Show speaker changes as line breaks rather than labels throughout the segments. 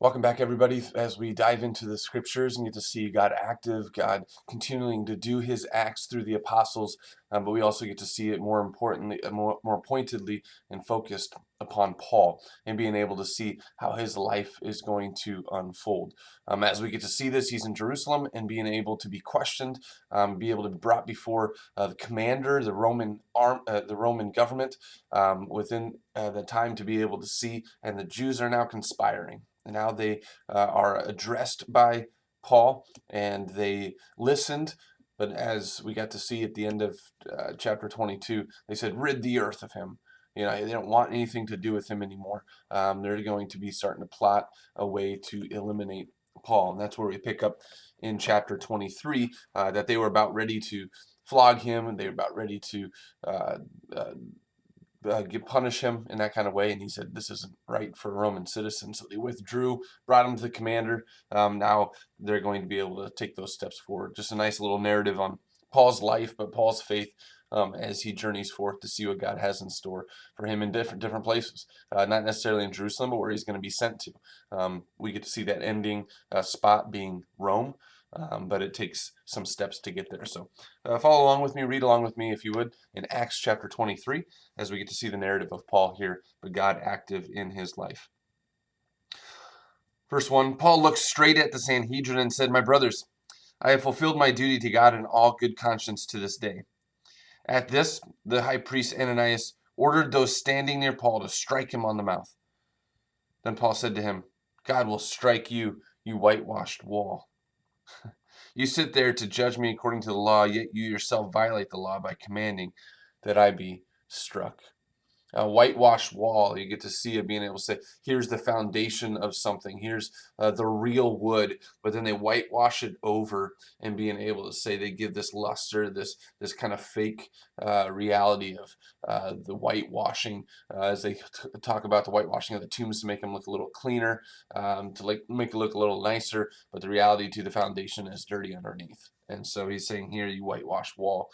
Welcome back, everybody, as we dive into the scriptures and get to see God active, God continuing to do his acts through the apostles, but we also get to see it more importantly, more pointedly and focused upon Paul and being able to see how his life is going to unfold. As we get to see this, he's in Jerusalem and being able to be questioned, be able to be brought before the commander, the Roman government within the time to be able to see, and the Jews are now conspiring. And now they are addressed by Paul, and they listened. But as we got to see at the end of chapter 22, they said, "Rid the earth of him." They don't want anything to do with him anymore. They're going to be starting to plot a way to eliminate Paul, and that's where we pick up in chapter 23 that they were about ready to flog him, and they were about ready to uh, uh, punish him in that kind of way. And he said, "This isn't right for a Roman citizen." So they withdrew, brought him to the commander. Now they're going to be able to take those steps forward. Just a nice little narrative on Paul's life, but Paul's faith as he journeys forth to see what God has in store for him in different places. Not necessarily in Jerusalem, but where he's going to be sent to. We get to see that ending spot being Rome. But it takes some steps to get there. So follow along with me, read along with me, if you would, in Acts chapter 23, as we get to see the narrative of Paul here, but God active in his life. Verse 1, Paul looked straight at the Sanhedrin and said, "My brothers, I have fulfilled my duty to God in all good conscience to this day." At this, the high priest Ananias ordered those standing near Paul to strike him on the mouth. Then Paul said to him, "God will strike you, you whitewashed wall. You sit there to judge me according to the law, yet you yourself violate the law by commanding that I be struck." A whitewashed wall, you get to see it, being able to say, here's the foundation of something, here's the real wood, but then they whitewash it over, and being able to say they give this luster, this kind of fake reality of the whitewashing, as they talk about the whitewashing of the tombs to make them look a little cleaner, to make it look a little nicer, but the reality to the foundation is dirty underneath. And so he's saying here, you whitewashed wall,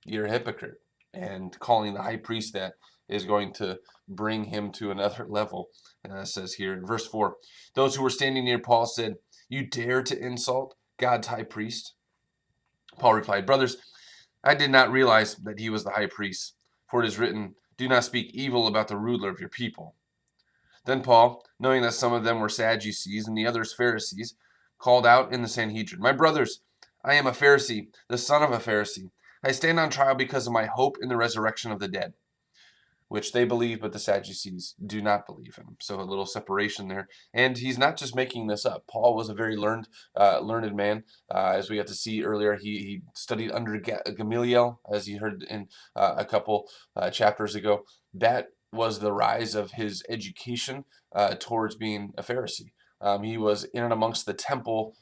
you're a hypocrite. And calling the high priest that is going to bring him to another level. It says here in verse 4, those who were standing near Paul said, "You dare to insult God's high priest?" Paul replied, "Brothers, I did not realize that he was the high priest, for it is written, 'Do not speak evil about the ruler of your people.'" Then Paul, knowing that some of them were Sadducees and the others Pharisees, called out in the Sanhedrin, "My brothers, I am a Pharisee, the son of a Pharisee. I stand on trial because of my hope in the resurrection of the dead," which they believe, but the Sadducees do not believe him. So a little separation there. And he's not just making this up. Paul was a very learned man. As we got to see earlier, he studied under Gamaliel, as you heard in a couple chapters ago. That was the rise of his education towards being a Pharisee. He was in and amongst the temple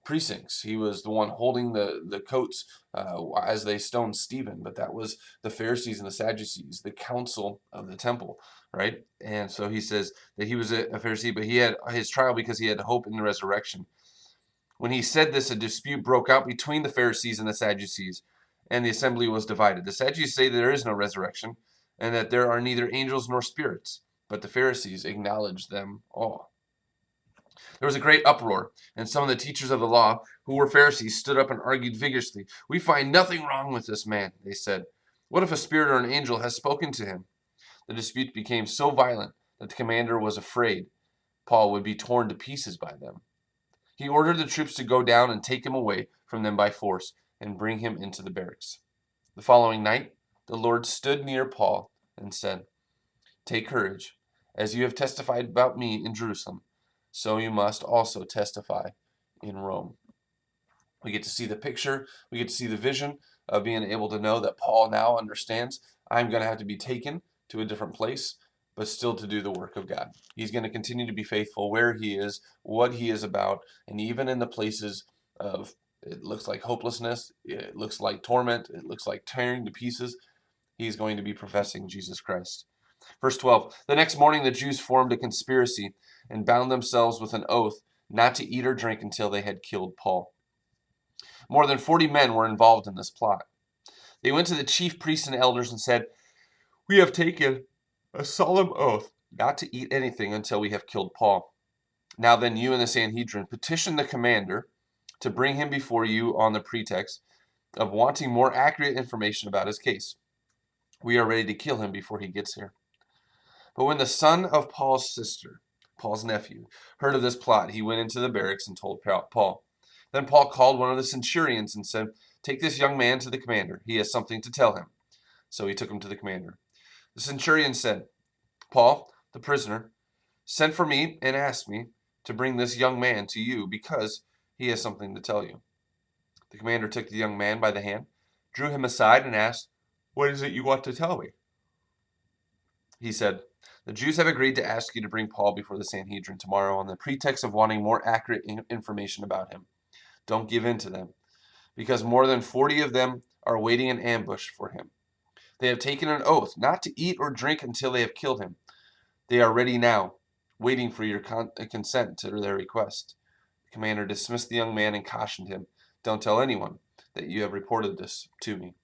precincts. He was the one holding the coats as they stoned Stephen, but that was the Pharisees and the Sadducees, the council of the temple, right? And so he says that he was a Pharisee, but he had his trial because he had hope in the resurrection. When he said this, a dispute broke out between the Pharisees and the Sadducees, and the assembly was divided. The Sadducees say there is no resurrection, and that there are neither angels nor spirits, but the Pharisees acknowledge them all. There was a great uproar, and some of the teachers of the law, who were Pharisees, stood up and argued vigorously. "We find nothing wrong with this man," they said. "What if a spirit or an angel has spoken to him?" The dispute became so violent that the commander was afraid Paul would be torn to pieces by them. He ordered the troops to go down and take him away from them by force and bring him into the barracks. The following night, the Lord stood near Paul and said, "Take courage. As you have testified about me in Jerusalem, so you must also testify in Rome." We get to see the picture, we get to see the vision of being able to know that Paul now understands, I'm going to have to be taken to a different place, but still to do the work of God. He's going to continue to be faithful where he is, what he is about, and even in the places of, it looks like hopelessness, it looks like torment, it looks like tearing to pieces, he's going to be professing Jesus Christ. Verse 12, the next morning the Jews formed a conspiracy and bound themselves with an oath not to eat or drink until they had killed Paul. More than 40 men were involved in this plot. They went to the chief priests and elders and said, "We have taken a solemn oath not to eat anything until we have killed Paul. Now then, you and the Sanhedrin petition the commander to bring him before you on the pretext of wanting more accurate information about his case. We are ready to kill him before he gets here." But when the son of Paul's sister, Paul's nephew, heard of this plot, he went into the barracks and told Paul. Then Paul called one of the centurions and said, "Take this young man to the commander. He has something to tell him." So he took him to the commander. The centurion said, "Paul, the prisoner, sent for me and asked me to bring this young man to you because he has something to tell you." The commander took the young man by the hand, drew him aside, and asked, "What is it you want to tell me?" He said, "The Jews have agreed to ask you to bring Paul before the Sanhedrin tomorrow on the pretext of wanting more accurate information about him. Don't give in to them, because more than 40 of them are waiting in ambush for him. They have taken an oath not to eat or drink until they have killed him. They are ready now, waiting for your consent to their request." The commander dismissed the young man and cautioned him, "Don't tell anyone that you have reported this to me."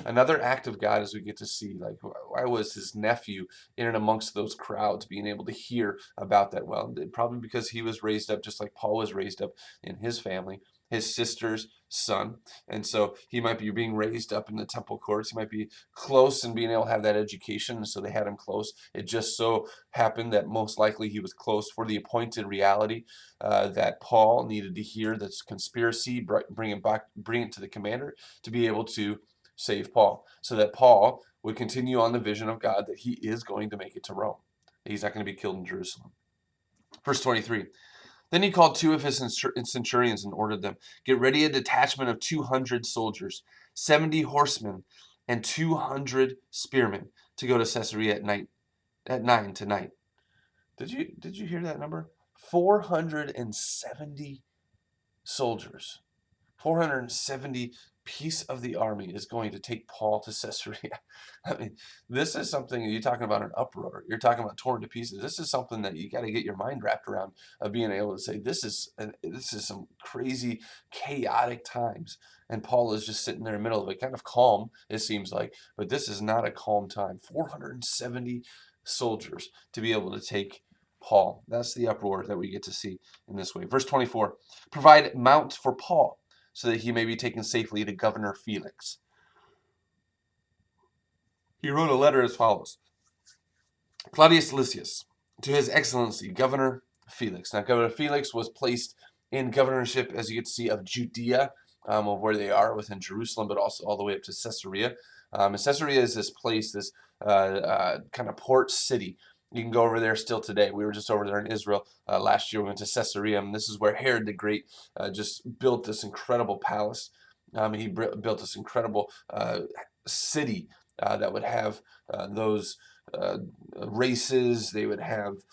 Another act of God as we get to see, like, why was his nephew in and amongst those crowds being able to hear about that? Well, probably because he was raised up just like Paul was raised up in his family, his sister's son. And so he might be being raised up in the temple courts. He might be close and being able to have that education. And so they had him close. It just so happened that most likely he was close for the appointed reality that Paul needed to hear this conspiracy, bring it to the commander to be able to save Paul, so that Paul would continue on the vision of God that he is going to make it to Rome. He's not going to be killed in Jerusalem. Verse 23. Then he called two of his centurions and ordered them, "Get ready a detachment of 200 soldiers, 70 horsemen, and 200 spearmen to go to Caesarea at 9 tonight." Did you hear that number? 470 soldiers. 470 piece of the army is going to take Paul to Caesarea. I mean, this is something, you're talking about an uproar. You're talking about torn to pieces. This is something that you got to get your mind wrapped around, of being able to say, this is some crazy, chaotic times. And Paul is just sitting there in the middle of it, kind of calm, it seems like. But this is not a calm time. 470 soldiers to be able to take Paul. That's the uproar that we get to see in this way. Verse 24, "Provide mounts for Paul, so that he may be taken safely to Governor Felix." He wrote a letter as follows: "Claudius Lysias, to his excellency, Governor Felix." Now, Governor Felix was placed in governorship, as you get to see, of Judea, of where they are within Jerusalem, but also all the way up to Caesarea. And Caesarea is this place, this kind of port city. You can go over there still today. We were just over there in Israel last year. We went to Caesarea, and this is where Herod the Great just built this incredible palace. He built this incredible city that would have those races. They would have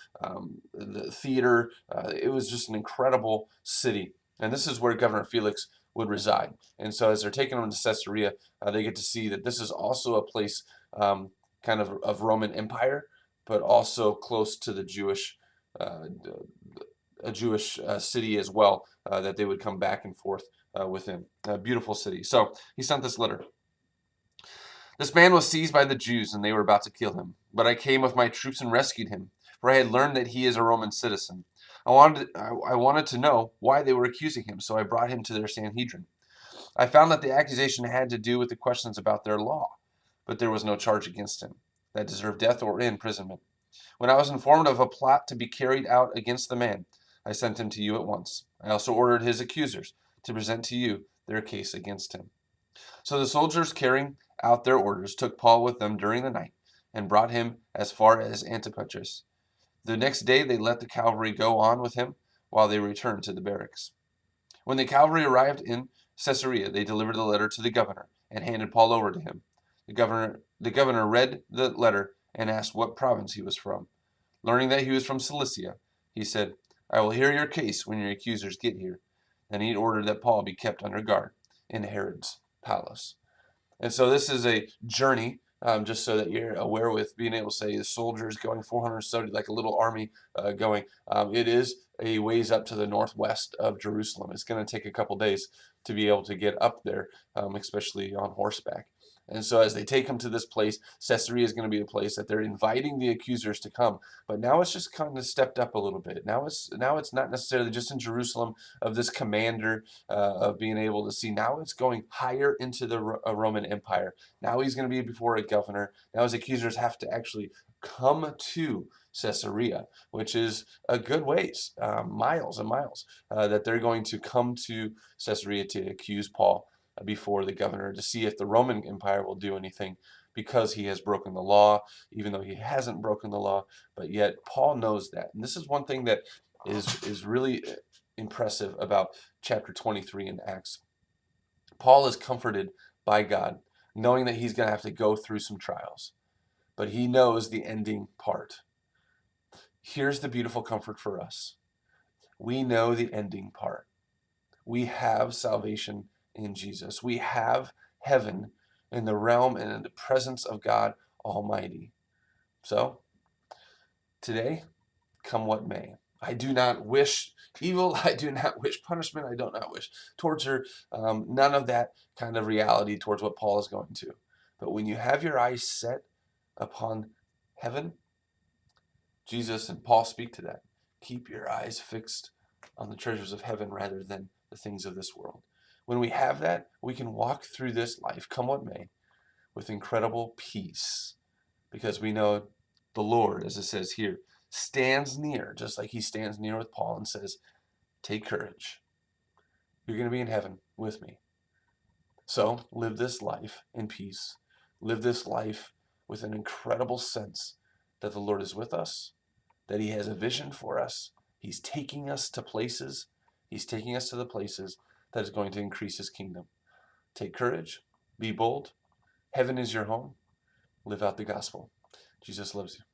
the theater. It was just an incredible city. And this is where Governor Felix would reside. And so as they're taking them to Caesarea, they get to see that this is also a place kind of Roman Empire, but also close to the Jewish a Jewish city as well, that they would come back and forth within. A beautiful city. So he sent this letter. "This man was seized by the Jews, and they were about to kill him. But I came with my troops and rescued him, for I had learned that he is a Roman citizen. I wanted to know why they were accusing him, so I brought him to their Sanhedrin. I found that the accusation had to do with the questions about their law, but there was no charge against him that deserved death or imprisonment. When I was informed of a plot to be carried out against the man, I sent him to you at once. I also ordered his accusers to present to you their case against him." So the soldiers, carrying out their orders, took Paul with them during the night and brought him as far as Antipatris. The next day they let the cavalry go on with him while they returned to the barracks. When the cavalry arrived in Caesarea, they delivered the letter to the governor and handed Paul over to him. The governor read the letter and asked what province he was from. Learning that he was from Cilicia, he said, "I will hear your case when your accusers get here." Then he ordered that Paul be kept under guard in Herod's palace. And so this is a journey, just so that you're aware, with being able to say the soldiers going 470, like a little army going. It is a ways up to the northwest of Jerusalem. It's going to take a couple days to be able to get up there, especially on horseback. And so as they take him to this place, Caesarea is going to be a place that they're inviting the accusers to come. But now it's just kind of stepped up a little bit. Now it's not necessarily just in Jerusalem of this commander of being able to see. Now it's going higher into the Roman Empire. Now he's going to be before a governor. Now his accusers have to actually come to Caesarea, which is a good ways, miles and miles, that they're going to come to Caesarea to accuse Paul before the governor to see if the Roman Empire will do anything because he has broken the law, even though he hasn't broken the law. But yet Paul knows that. And this is one thing that is really impressive about chapter 23 in Acts. Paul is comforted by God, knowing that he's going to have to go through some trials, but he knows the ending part. Here's the beautiful comfort for us. We know the ending part. We have salvation in Jesus. We have heaven in the realm and in the presence of God Almighty. So, today, come what may. I do not wish evil. I do not wish punishment. I do not wish torture. None of that kind of reality towards what Paul is going to. But when you have your eyes set upon heaven, Jesus and Paul speak to that. Keep your eyes fixed on the treasures of heaven rather than the things of this world. When we have that, we can walk through this life, come what may, with incredible peace, because we know the Lord, as it says here, stands near, just like he stands near with Paul and says, take courage. You're going to be in heaven with me. So live this life in peace. Live this life with an incredible sense that the Lord is with us, that he has a vision for us. He's taking us to places. He's taking us to the places that is going to increase his kingdom. Take courage. Be bold. Heaven is your home. Live out the gospel. Jesus loves you.